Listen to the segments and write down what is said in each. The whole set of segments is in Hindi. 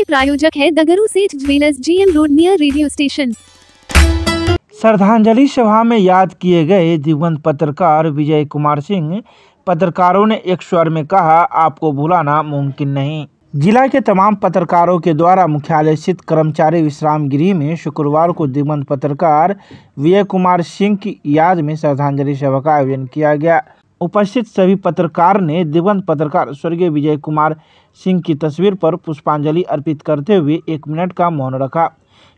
प्रायोजक है दगरू सेठ jewellers, GM road near radio station. श्रद्धांजलि सभा में याद किए गए दिवंगत पत्रकार विजय कुमार सिंह। पत्रकारों ने एक स्वर में कहा, आपको भुलाना मुमकिन नहीं। जिला के तमाम पत्रकारों के द्वारा मुख्यालय स्थित कर्मचारी विश्राम गृह में शुक्रवार को दिवंगत पत्रकार विजय कुमार सिंह की याद में श्रद्धांजलि सभा का आयोजन किया गया। उपस्थित सभी पत्रकार ने दिवंगत पत्रकार स्वर्गीय विजय कुमार सिंह की तस्वीर पर पुष्पांजलि अर्पित करते हुए 1 मिनट का मौन रखा।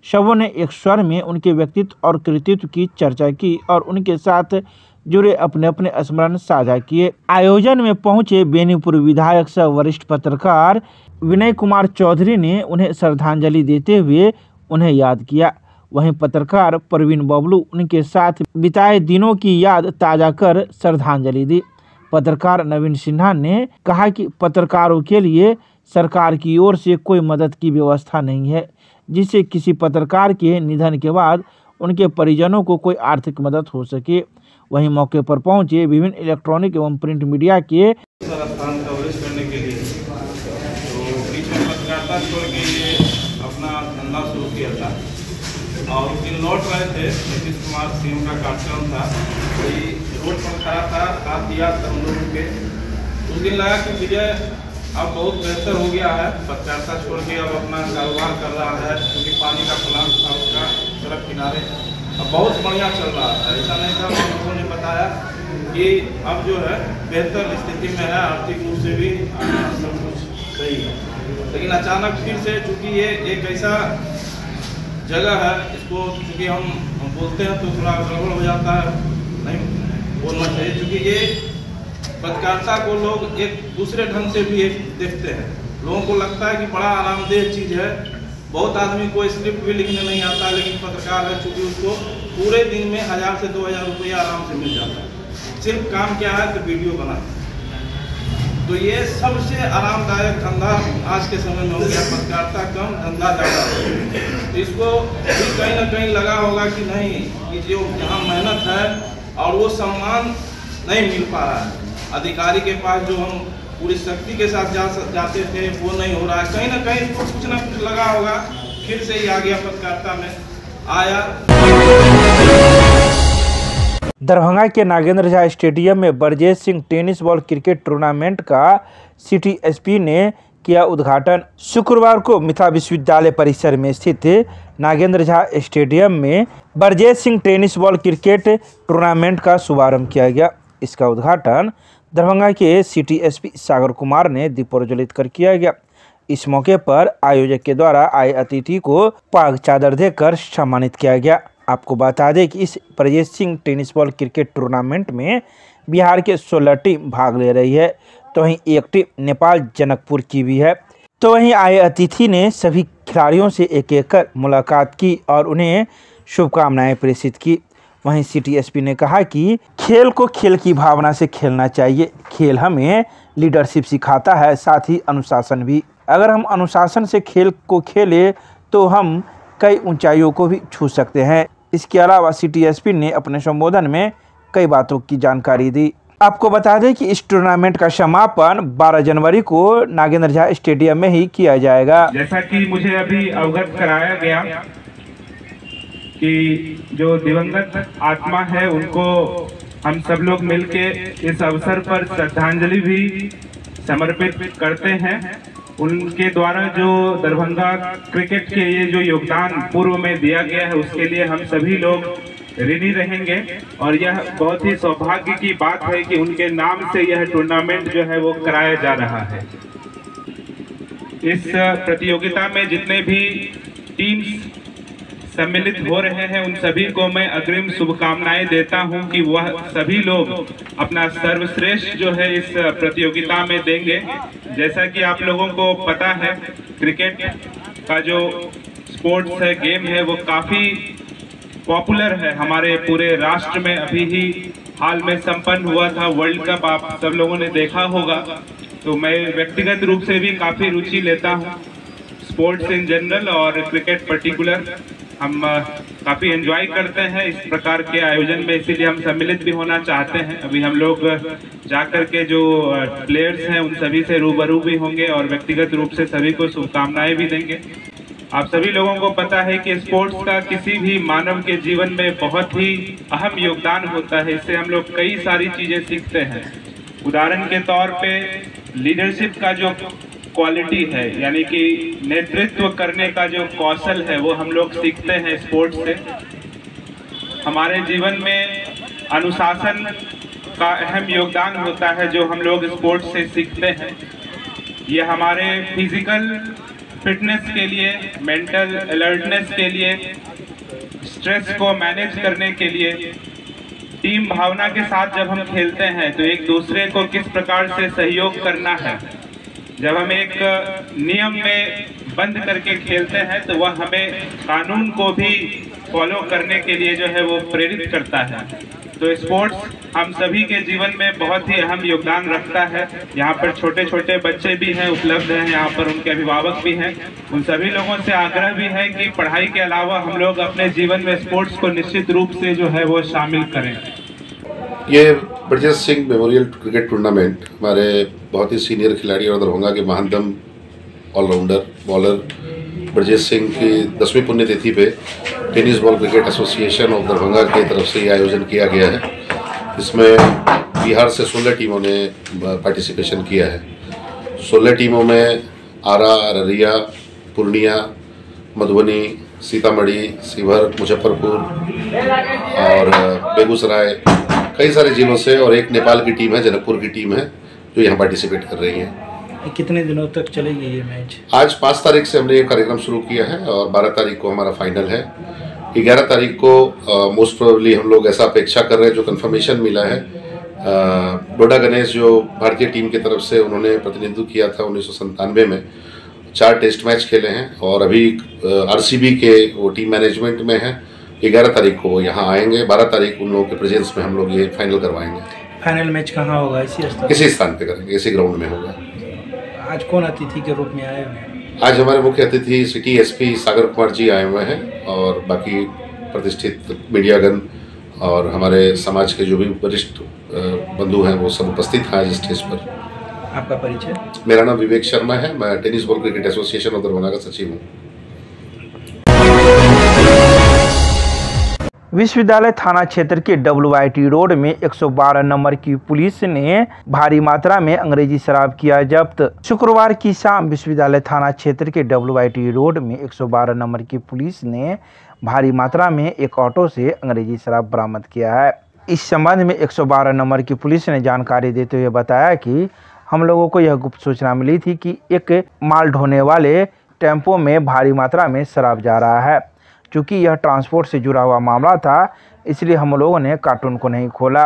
सबों ने एक स्वर में उनके व्यक्तित्व और कृतित्व की चर्चा की और उनके साथ जुड़े अपने अपने स्मरण साझा किए। आयोजन में पहुंचे बेनीपुर विधायक सह वरिष्ठ पत्रकार विनय कुमार चौधरी ने उन्हें श्रद्धांजलि देते हुए उन्हें याद किया। वहीं पत्रकार प्रवीण बबलू उनके साथ बिताए दिनों की याद ताज़ा कर श्रद्धांजलि दी। पत्रकार नवीन सिन्हा ने कहा कि पत्रकारों के लिए सरकार की ओर से कोई मदद की व्यवस्था नहीं है, जिससे किसी पत्रकार के निधन के बाद उनके परिजनों को कोई आर्थिक मदद हो सके। वहीं मौके पर पहुंचे विभिन्न इलेक्ट्रॉनिक एवं प्रिंट मीडिया के स्थान कवरेज करने के लिए तो बीच में पत्रकारिता छोड़ के ये अपना धंधा शुरू किया था और उस दिन लौट रहे थे। नीतीश कुमार सीएम का कार्यक्रम था, वही रोड पर खड़ा था, हाथ दिया था हम लोगों के। उस दिन लगा कि विजय अब बहुत बेहतर हो गया है, पत्रकारिता छोड़ के अब अपना कारोबार कर रहा है, क्योंकि पानी का प्लांट था उसका सड़क किनारे, अब बहुत बढ़िया चल रहा था। ऐसा नहीं था, हम लोगों ने बताया कि अब जो है बेहतर स्थिति में है, आर्थिक रूप से भी सब कुछ सही है। लेकिन अचानक फिर से चूँकि ये एक ऐसा जगह है, इसको चूँकि हम बोलते हैं तो थोड़ा गड़बड़ हो जाता है, नहीं बोलना चाहिए, क्योंकि ये पत्रकारिता को लोग एक दूसरे ढंग से भी देखते हैं। लोगों को लगता है कि बड़ा आरामदेह चीज़ है। बहुत आदमी को स्क्रिप्ट भी लिखने नहीं आता, लेकिन पत्रकार है चूँकि उसको पूरे दिन में 1000 से 2000 रुपया आराम से मिल जाता है। सिर्फ काम क्या है तो वीडियो बना। तो ये सबसे आरामदायक धंधा आज के समय में हो गया, पत्रकारिता कम धंधा ज़्यादा। तो इसको भी कहीं ना कहीं लगा होगा कि नहीं, कि जो यहाँ मेहनत है और वो सम्मान नहीं मिल पा रहा है। अधिकारी के पास जो हम पूरी शक्ति के साथ जाते थे वो नहीं हो रहा है। कहीं ना कहीं इसको कुछ ना कुछ लगा होगा, फिर से ही आ गया पत्रकारिता में आया। दरभंगा के नागेंद्र झा स्टेडियम में Brajesh Singh tennis ball cricket tournament का सिटी एसपी ने किया उद्घाटन। शुक्रवार को मिथिला विश्वविद्यालय परिसर में स्थित नागेंद्र झा स्टेडियम में Brajesh Singh tennis ball cricket tournament का शुभारंभ किया गया। इसका उद्घाटन दरभंगा के सिटी एसपी सागर कुमार ने दीप प्रज्वलित कर किया गया। इस मौके पर आयोजक के द्वारा आए अतिथि को पाग चादर देकर सम्मानित किया गया। आपको बता दें कि इस Brajesh Singh tennis ball cricket tournament में बिहार के 16 टीम भाग ले रही है, तो वहीं एक टीम नेपाल जनकपुर की भी है। तो वहीं आए अतिथि ने सभी खिलाड़ियों से एक एक कर मुलाकात की और उन्हें शुभकामनाएं प्रेषित की। वहीं सिटी एसपी ने कहा कि खेल को खेल की भावना से खेलना चाहिए। खेल हमें लीडरशिप सिखाता है, साथ ही अनुशासन भी। अगर हम अनुशासन से खेल को खेलें तो हम कई ऊंचाइयों को भी छू सकते हैं। इसके अलावा सिटी एसपी ने अपने संबोधन में कई बातों की जानकारी दी। आपको बता दें कि इस टूर्नामेंट का समापन 12 जनवरी को नागेंद्र झा स्टेडियम में ही किया जाएगा। जैसा कि मुझे अभी अवगत कराया गया कि जो दिवंगत आत्मा है उनको हम सब लोग मिलके इस अवसर पर श्रद्धांजलि भी समर्पित करते हैं। उनके द्वारा जो दरभंगा क्रिकेट के ये जो योगदान पूर्व में दिया गया है उसके लिए हम सभी लोग ऋणी रहेंगे और यह बहुत ही सौभाग्य की बात है कि उनके नाम से यह टूर्नामेंट जो है वो कराया जा रहा है। इस प्रतियोगिता में जितने भी टीम्स सम्मिलित हो रहे हैं उन सभी को मैं अग्रिम शुभकामनाएं देता हूं कि वह सभी लोग अपना सर्वश्रेष्ठ जो है इस प्रतियोगिता में देंगे। जैसा कि आप लोगों को पता है, क्रिकेट का जो स्पोर्ट्स है, गेम है, वो काफ़ी पॉपुलर है हमारे पूरे राष्ट्र में। अभी ही हाल में संपन्न हुआ था वर्ल्ड कप, आप सब लोगों ने देखा होगा। तो मैं व्यक्तिगत रूप से भी काफ़ी रुचि लेता हूँ स्पोर्ट्स इन जनरल और क्रिकेट पर्टिकुलर। हम काफ़ी एंजॉय करते हैं इस प्रकार के आयोजन में, इसीलिए हम सम्मिलित भी होना चाहते हैं। अभी हम लोग जाकर के जो प्लेयर्स हैं उन सभी से रूबरू भी होंगे और व्यक्तिगत रूप से सभी को शुभकामनाएं भी देंगे। आप सभी लोगों को पता है कि स्पोर्ट्स का किसी भी मानव के जीवन में बहुत ही अहम योगदान होता है। इससे हम लोग कई सारी चीज़ें सीखते हैं। उदाहरण के तौर पे लीडरशिप का जो क्वालिटी है, यानी कि नेतृत्व करने का जो कौशल है, वो हम लोग सीखते हैं स्पोर्ट्स से। हमारे जीवन में अनुशासन का अहम योगदान होता है जो हम लोग स्पोर्ट्स से सीखते हैं। ये हमारे फिजिकल फिटनेस के लिए, मेंटल अलर्टनेस के लिए, स्ट्रेस को मैनेज करने के लिए, टीम भावना के साथ जब हम खेलते हैं तो एक दूसरे को किस प्रकार से सहयोग करना है। जब हम एक नियम में बंद करके खेलते हैं तो वह हमें कानून को भी फॉलो करने के लिए जो है वो प्रेरित करता है। तो स्पोर्ट्स हम सभी के जीवन में बहुत ही अहम योगदान रखता है। यहाँ पर छोटे छोटे बच्चे भी हैं, उपलब्ध हैं, यहाँ पर उनके अभिभावक भी हैं। उन सभी लोगों से आग्रह भी है कि पढ़ाई के अलावा हम लोग अपने जीवन में स्पोर्ट्स को निश्चित रूप से जो है वो शामिल करें। ये Brajesh Singh memorial cricket tournament हमारे बहुत ही सीनियर खिलाड़ी और दरभंगा के महानतम ऑलराउंडर बॉलर ब्रजेश सिंह की 10वीं पुण्यतिथि पे tennis ball cricket association of Darbhanga की तरफ से ये आयोजन किया गया है। इसमें बिहार से 16 टीमों ने पार्टिसिपेशन किया है। 16 टीमों में आरा, अररिया, पूर्णिया, मधुबनी, सीतामढ़ी, शिवहर, मुजफ्फरपुर और बेगूसराय, कई सारे जिलों से, और एक नेपाल की टीम है, जनकपुर की टीम है जो यहाँ पार्टिसिपेट कर रही है। कितने दिनों तक चलेगी ये मैच? आज 5 तारीख से हमने ये कार्यक्रम शुरू किया है और 12 तारीख को हमारा फाइनल है। 11 तारीख को मोस्ट प्रोबेबली हम लोग ऐसा अपेक्षा कर रहे हैं, जो कंफर्मेशन मिला है, डोडा गणेश जो भारतीय टीम की तरफ से उन्होंने प्रतिनिधित्व किया था 1997 में, 4 टेस्ट मैच खेले हैं और अभी आरसीबी के वो टीम मैनेजमेंट में है। 11 तारीख को वो यहाँ आएंगे, 12 तारीख उन लोगों के प्रेजेंस में हम लोग ये फाइनल करवाएंगे। फाइनल मैच कहाँ होगा? इसी स्थान पे करेंगे, इसी ग्राउंड में होगा। आज कौन अतिथि के रूप में आए हुए हैं? आज हमारे मुख्य अतिथि सिटी एसपी सागर कुमार जी आए हुए हैं और बाकी प्रतिष्ठित मीडियागण और हमारे समाज के जो भी वरिष्ठ बंधु हैं वो सब उपस्थित हैं आज स्टेज पर। आपका परिचय? मेरा नाम विवेक शर्मा है, मैं tennis ball cricket association of Darbhanga का सचिव हूँ। विश्वविद्यालय थाना क्षेत्र के WIT रोड में 112 नंबर की पुलिस ने भारी मात्रा में अंग्रेजी शराब किया जब्त। शुक्रवार की शाम विश्वविद्यालय थाना क्षेत्र के WIT रोड में 112 नंबर की पुलिस ने भारी मात्रा में एक ऑटो से अंग्रेजी शराब बरामद किया है। इस संबंध में 112 नंबर की पुलिस ने जानकारी देते हुए बताया कि हम लोगों को यह गुप्त सूचना मिली थी कि एक माल ढोने वाले टेम्पो में भारी मात्रा में शराब जा रहा है। चूँकि यह ट्रांसपोर्ट से जुड़ा हुआ मामला था, इसलिए हम लोगों ने कार्टून को नहीं खोला।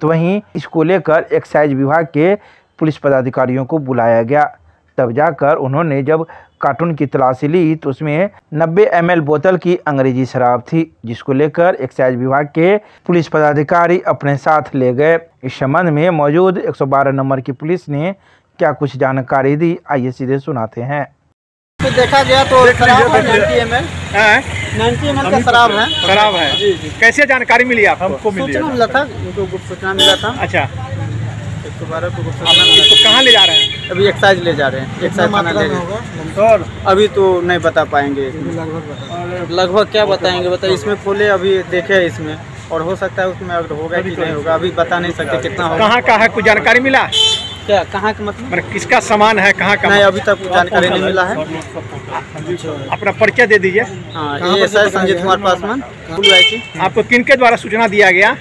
तो वहीं इसको लेकर एक्साइज विभाग के पुलिस पदाधिकारियों को बुलाया गया। तब जाकर उन्होंने जब कार्टून की तलाशी ली तो उसमें 90 ml बोतल की अंग्रेजी शराब थी, जिसको लेकर एक्साइज विभाग के पुलिस पदाधिकारी अपने साथ ले गए। इस संबंध में मौजूद 112 नंबर की पुलिस ने क्या कुछ जानकारी दी, आइए सीधे सुनाते हैं। तो देखा गया तो 90 ml का शराब है। जी। कैसे जानकारी मिली आपको? सूचना मिला था, उनको गुप्त सूचना मिला था। अच्छा, 112 को गुप्त सूचना मिला। इसको कहाँ ले जा रहे हैं? अभी एक्साइज ले जा रहे हैं, एक्साइज थाना ले जा रहे हैं। अभी तो नहीं बता पाएंगे, लगभग क्या बताएंगे, बताइए। इसमें खोले अभी देखे इसमें, और हो सकता है उसमें अगर होगा कि नहीं होगा, अभी बता नहीं सकते कितना होगा। कहाँ का है, कुछ जानकारी मिला? क्या कहाँ का मतलब किसका सामान है, कहाँ का? नहीं, अभी तक जानकारी नहीं मिला है। अपना परिचय दे दीजिए। हाँ, ये SI संजीत कुमार पासवान। आपको किनके द्वारा सूचना दिया गया?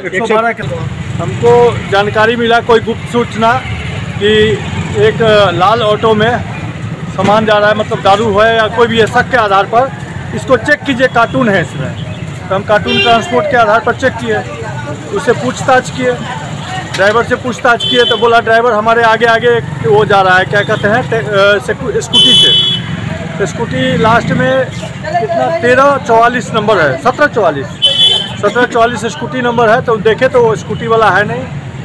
112। हमको जानकारी मिला, कोई गुप्त सूचना, कि एक लाल ऑटो में सामान जा रहा है, मतलब दारू है या कोई भी शक के आधार पर इसको चेक कीजिए, कार्टून है इसमें। तो हम कार्टून ट्रांसपोर्ट के आधार पर चेक किए, उससे पूछताछ किए, ड्राइवर से पूछताछ किए तो बोला ड्राइवर हमारे आगे आगे वो जा रहा है, क्या कहते हैं, स्कूटी से। स्कूटी लास्ट में कितना 1344 नंबर है, 1744 स्कूटी नंबर है। तो देखे तो वो स्कूटी वाला है नहीं।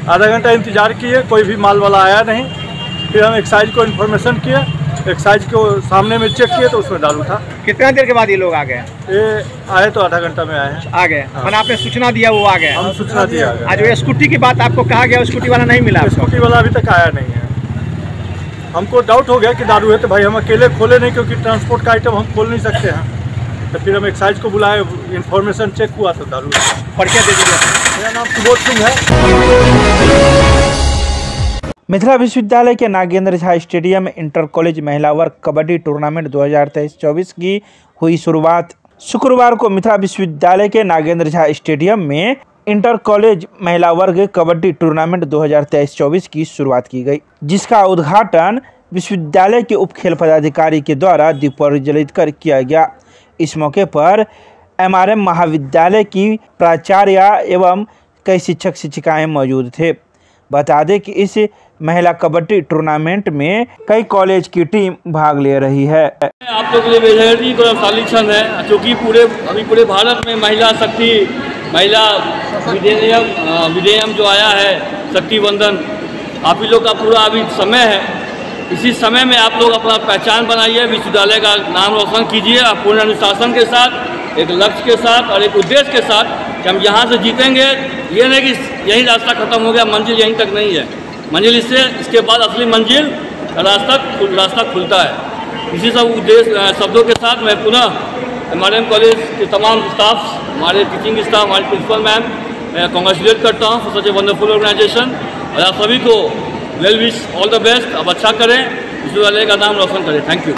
आधा घंटा इंतज़ार किए, कोई भी माल वाला आया नहीं। फिर हम एक्साइज को इन्फॉर्मेशन किए, एक्साइज को सामने में चेक किए तो उसमें दारू था। कितना देर के बाद ये लोग आ गए? ये आए तो आधा घंटा में आए हैं। आ गए मैंने आपने सूचना दिया वो आ गए? हम सूचना दिया। आज वो स्कूटी की बात आपको कहा गया, स्कूटी वाला नहीं मिला? स्कूटी वाला अभी तक आया नहीं है। हमको डाउट हो गया कि दारू है, तो भाई हम अकेले खोले नहीं, क्योंकि ट्रांसपोर्ट का आइटम हम खोल नहीं सकते हैं। तो फिर हम एक्साइज को बुलाए, इन्फॉर्मेशन चेक हुआ तो दारू। परिचय दे दीजिए। मेरा नाम सुबोध सिंह है। मिथिला विश्वविद्यालय के नागेंद्र झा स्टेडियम में इंटर कॉलेज महिला वर्ग कबड्डी टूर्नामेंट 2023-24 की हुई शुरुआत। शुक्रवार को मिथिला विश्वविद्यालय के नागेंद्र झा स्टेडियम में इंटर कॉलेज महिला वर्ग कबड्डी टूर्नामेंट 2023-24 की शुरुआत की गई, जिसका उद्घाटन विश्वविद्यालय के उप खेल पदाधिकारी के द्वारा दीप प्रज्वलित कर किया गया। इस मौके पर MRM महाविद्यालय की प्राचार्य एवं कई शिक्षक शिक्षिकाएं मौजूद थे। बता दें कि इस महिला कबड्डी टूर्नामेंट में कई कॉलेज की टीम भाग ले रही है। आप लोग के लिए बेहद गौरवशाली क्षण है, क्योंकि पूरे भारत में महिला शक्ति, महिला विधेयक जो आया है, शक्ति वंदन, आप ही लोग का पूरा अभी समय है। इसी समय में आप लोग अपना पहचान बनाइए, विश्वविद्यालय का नाम रोशन कीजिए, पूर्ण अनुशासन के साथ, एक लक्ष्य के साथ और एक उद्देश्य के साथ कि हम यहाँ से जीतेंगे। ये नहीं कि यही रास्ता खत्म हो गया, मंजिल यहीं तक नहीं है। मंजिल इसके बाद असली मंजिल रास्ता खुलता है। इसी सब उद्देश्य शब्दों के साथ मैं पुनः MRM कॉलेज के तमाम स्टाफ, हमारे टीचिंग स्टाफ, हमारे प्रिंसिपल मैम, मैं कॉन्ग्रेचुलेट करता हूँ for such a wonderful organisation. और आप सभी को well wish, all the best. अब अच्छा करें, विश्वविद्यालय का नाम रोशन करें। Thank you.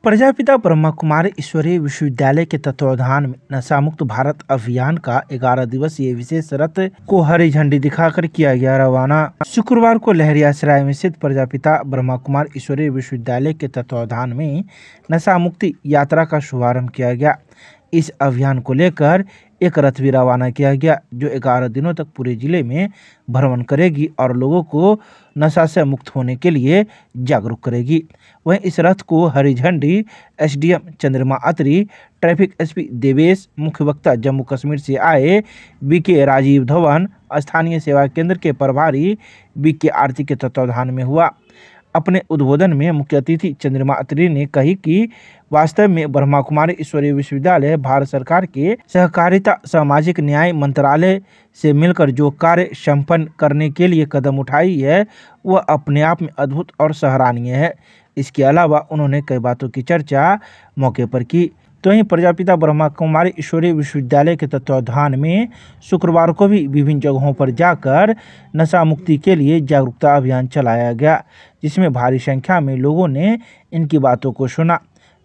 प्रजापिता ब्रह्मा कुमारी ईश्वरीय विश्वविद्यालय के तत्वावधान में नशा मुक्त भारत अभियान का 11 दिवसीय विशेष रथ को हरी झंडी दिखाकर किया गया रवाना। शुक्रवार को लहरियासराय में स्थित प्रजापिता ब्रह्मा कुमारी ईश्वरीय विश्वविद्यालय के तत्वावधान में नशा मुक्ति यात्रा का शुभारंभ किया गया। इस अभियान को लेकर एक रथ भी रवाना किया गया, जो 11 दिनों तक पूरे जिले में भ्रमण करेगी और लोगों को नशा से मुक्त होने के लिए जागरूक करेगी। वहीं इस रथ को हरी झंडी SDM चंद्रमा अत्री, ट्रैफिक SP देवेश, मुख्य वक्ता जम्मू कश्मीर से आए BK राजीव धवन, स्थानीय सेवा केंद्र के प्रभारी BK आरती के तत्वावधान में हुआ। अपने उद्बोधन में मुख्य अतिथि चंद्रमा अत्री ने कही कि वास्तव में ब्रह्मा कुमारी ईश्वरीय विश्वविद्यालय भारत सरकार के सहकारिता सामाजिक न्याय मंत्रालय से मिलकर जो कार्य संपन्न करने के लिए कदम उठाई है वह अपने आप में अद्भुत और सराहनीय है। इसके अलावा उन्होंने कई बातों की चर्चा मौके पर की। तो वहीं प्रजापिता ब्रह्मा कुमारी ईश्वरीय विश्वविद्यालय के तत्वावधान में शुक्रवार को भी विभिन्न जगहों पर जाकर नशा मुक्ति के लिए जागरूकता अभियान चलाया गया, जिसमें भारी संख्या में लोगों ने इनकी बातों को सुना।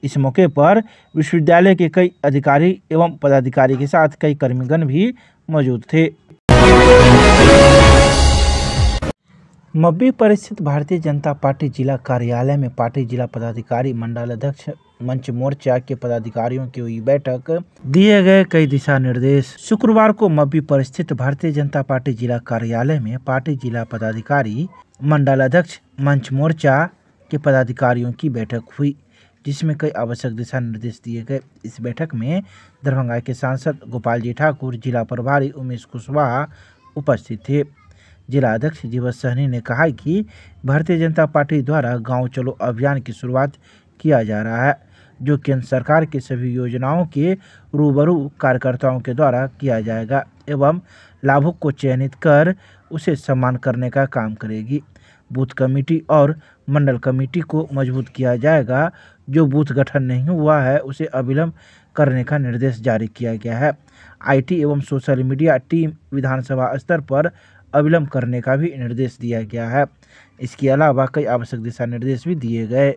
इस मौके पर विश्वविद्यालय के कई अधिकारी एवं पदाधिकारी के साथ कई कर्मीगण भी मौजूद थे। मब्बी पर स्थित भारतीय जनता पार्टी जिला कार्यालय में पार्टी जिला पदाधिकारी मंडल अध्यक्ष मंच मोर्चा के पदाधिकारियों की हुई बैठक, दिए गए कई दिशा निर्देश। शुक्रवार को मब्बी पर स्थित भारतीय जनता पार्टी जिला कार्यालय में पार्टी जिला पदाधिकारी मंडल अध्यक्ष मंच मोर्चा के पदाधिकारियों की बैठक हुई, जिसमें कई आवश्यक दिशा निर्देश दिए गए। इस बैठक में दरभंगा के सांसद गोपाल जी ठाकुर, जिला प्रभारी उमेश कुशवाहा उपस्थित थे। जिला अध्यक्ष जीवत सहनी ने कहा कि भारतीय जनता पार्टी द्वारा गांव चलो अभियान की शुरुआत किया जा रहा है, जो केंद्र सरकार की सभी योजनाओं के रूबरू कार्यकर्ताओं के द्वारा किया जाएगा एवं लाभुक को चयनित कर उसे सम्मान करने का काम करेगी। बूथ कमेटी और मंडल कमेटी को मजबूत किया जाएगा। जो बूथ गठन नहीं हुआ है उसे अविलंब करने का निर्देश जारी किया गया है। IT एवं सोशल मीडिया टीम विधानसभा स्तर पर अविलंब करने का भी निर्देश दिया गया है। इसके अलावा कई आवश्यक दिशा निर्देश भी दिए गए।